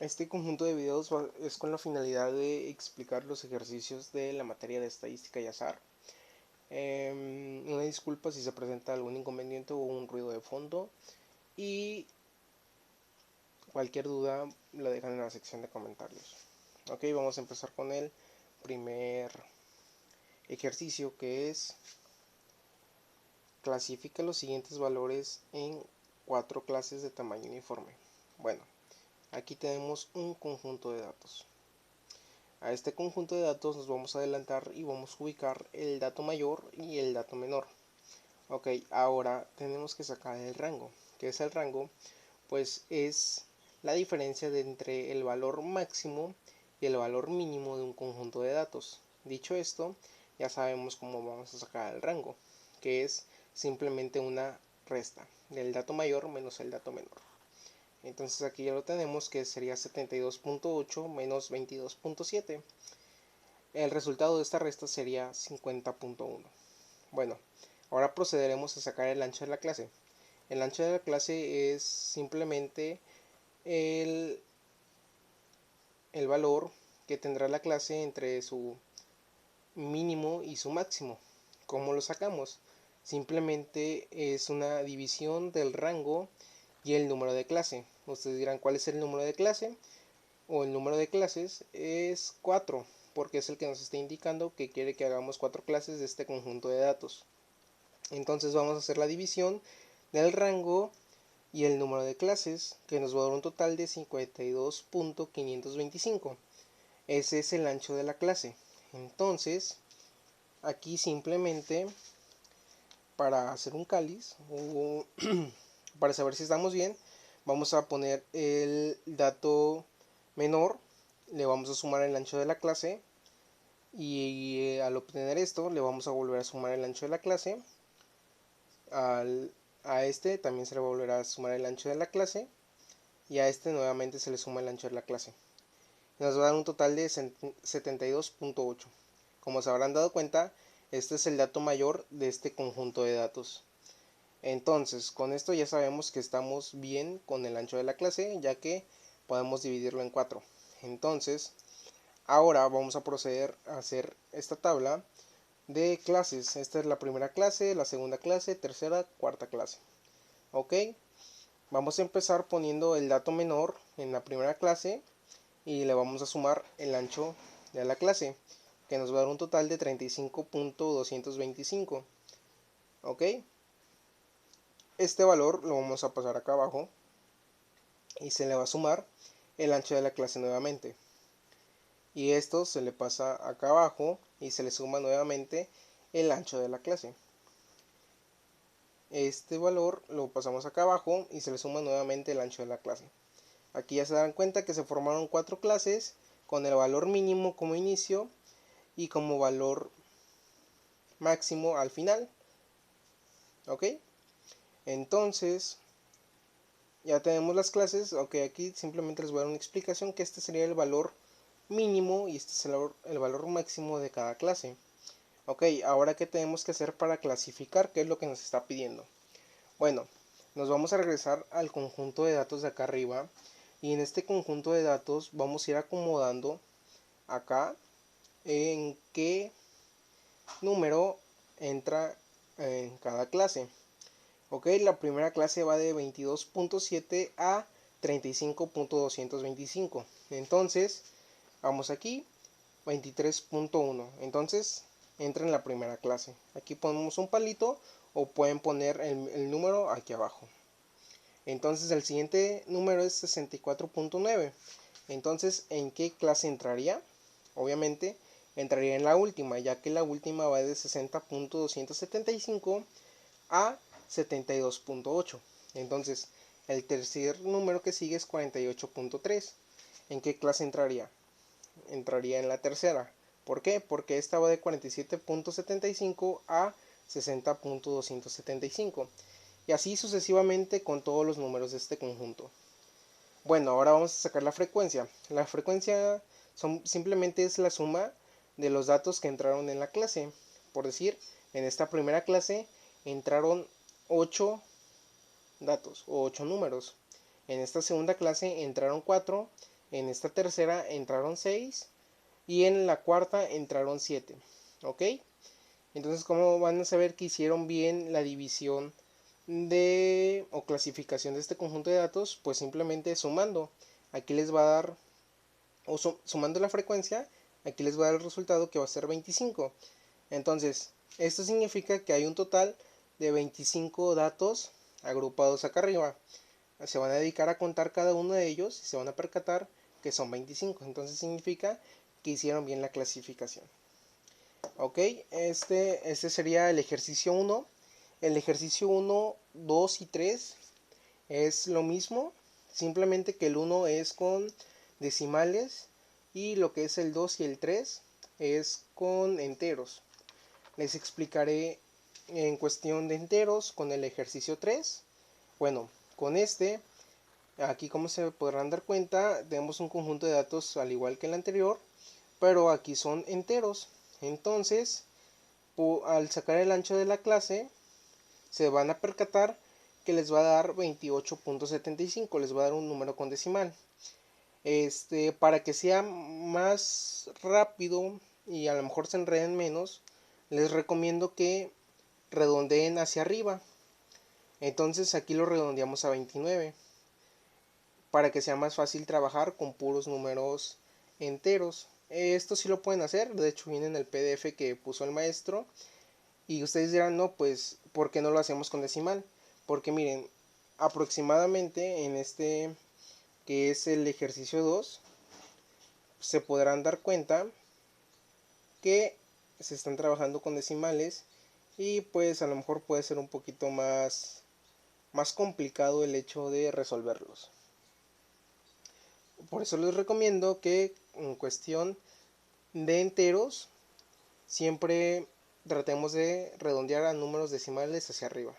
Este conjunto de videos es con la finalidad de explicar los ejercicios de la materia de estadística y azar. Una disculpa si se presenta algún inconveniente o un ruido de fondo, y cualquier duda la dejan en la sección de comentarios. Ok, vamos a empezar con el primer ejercicio, que es: clasifica los siguientes valores en 4 clases de tamaño uniforme. Bueno, aquí tenemos un conjunto de datos. A este conjunto de datos nos vamos a adelantar y vamos a ubicar el dato mayor y el dato menor. Ok, ahora tenemos que sacar el rango. ¿Qué es el rango? Pues es la diferencia entre el valor máximo y el valor mínimo de un conjunto de datos. Dicho esto, ya sabemos cómo vamos a sacar el rango, que es simplemente una resta del dato mayor menos el dato menor. Entonces aquí ya lo tenemos, que sería 72.8 menos 22.7. El resultado de esta resta sería 50.1. Bueno, ahora procederemos a sacar el ancho de la clase. El ancho de la clase es simplemente el, el valor que tendrá la clase entre su mínimo y su máximo. ¿Cómo lo sacamos? Simplemente es una división del rango y el número de clase. Ustedes dirán, ¿cuál es el número de clase? O el número de clases es 4, porque es el que nos está indicando que quiere que hagamos 4 clases de este conjunto de datos. Entonces vamos a hacer la división del rango y el número de clases, que nos va a dar un total de 52.525. Ese es el ancho de la clase. Entonces, aquí simplemente, para hacer un cáliz o para saber si estamos bien, vamos a poner el dato menor, le vamos a sumar el ancho de la clase, y al obtener esto le vamos a volver a sumar el ancho de la clase. A este también se le volverá a sumar el ancho de la clase, y a este nuevamente se le suma el ancho de la clase. Nos va a dar un total de 72.8. Como se habrán dado cuenta, este es el dato mayor de este conjunto de datos. Entonces, con esto ya sabemos que estamos bien con el ancho de la clase, ya que podemos dividirlo en 4. Entonces, ahora vamos a proceder a hacer esta tabla de clases. Esta es la primera clase, la segunda clase, tercera, cuarta clase. Ok, vamos a empezar poniendo el dato menor en la primera clase y le vamos a sumar el ancho de la clase, que nos va a dar un total de 35.225. Ok, este valor lo vamos a pasar acá abajo y se le va a sumar el ancho de la clase nuevamente, y esto se le pasa acá abajo y se le suma nuevamente el ancho de la clase. Este valor lo pasamos acá abajo y se le suma nuevamente el ancho de la clase. Aquí ya se dan cuenta que se formaron 4 clases con el valor mínimo como inicio y como valor máximo al final. Ok, entonces ya tenemos las clases. Ok, aquí simplemente les voy a dar una explicación, que este sería el valor mínimo y este es el valor máximo de cada clase. Ok, ahora ¿qué tenemos que hacer para clasificar? ¿Qué es lo que nos está pidiendo? Bueno, nos vamos a regresar al conjunto de datos de acá arriba, y en este conjunto de datos vamos a ir acomodando acá en qué número entra en cada clase. Ok, la primera clase va de 22.7 a 35.225. Entonces, vamos aquí, 23.1. Entonces, entra en la primera clase. Aquí ponemos un palito o pueden poner el número aquí abajo. Entonces, el siguiente número es 64.9. Entonces, ¿en qué clase entraría? Obviamente, entraría en la última, ya que la última va de 60.275 a 72.8. Entonces, el tercer número que sigue es 48.3. ¿En qué clase entraría? Entraría en la tercera. ¿Por qué? Porque esta va de 47.75 a 60.275. Y así sucesivamente con todos los números de este conjunto. Bueno, ahora vamos a sacar la frecuencia. La frecuencia simplemente es la suma de los datos que entraron en la clase. Por decir, en esta primera clase entraron 8 datos o 8 números. En esta segunda clase entraron 4 en esta tercera entraron 6 y en la cuarta entraron 7. ¿Ok? Entonces, ¿cómo van a saber que hicieron bien la división o clasificación de este conjunto de datos? Pues simplemente sumando. Aquí les va a dar, sumando la frecuencia, aquí les va a dar el resultado que va a ser 25. Entonces, esto significa que hay un total de 25 datos agrupados acá arriba. Se van a dedicar a contar cada uno de ellos y se van a percatar que son 25. Entonces significa que hicieron bien la clasificación. Ok, este sería el ejercicio 1. El ejercicio 1, 2 y 3 es lo mismo, simplemente que el 1 es con decimales y lo que es el 2 y el 3 es con enteros. Les explicaré en cuestión de enteros con el ejercicio 3. Bueno, con aquí como se podrán dar cuenta, tenemos un conjunto de datos al igual que el anterior, pero aquí son enteros. Entonces, al sacar el ancho de la clase, se van a percatar que les va a dar 28.75, les va a dar un número con decimal. Para que sea más rápido y a lo mejor se enreden menos, les recomiendo que redondeen hacia arriba. Entonces aquí lo redondeamos a 29 para que sea más fácil trabajar con puros números enteros. Esto sí lo pueden hacer, de hecho viene en el PDF que puso el maestro. Y ustedes dirán, no, pues, ¿por qué no lo hacemos con decimal? Porque miren, aproximadamente en este que es el ejercicio 2, se podrán dar cuenta que se están trabajando con decimales y pues a lo mejor puede ser un poquito más complicado el hecho de resolverlos. Por eso les recomiendo que en cuestión de enteros siempre tratemos de redondear a números decimales hacia arriba.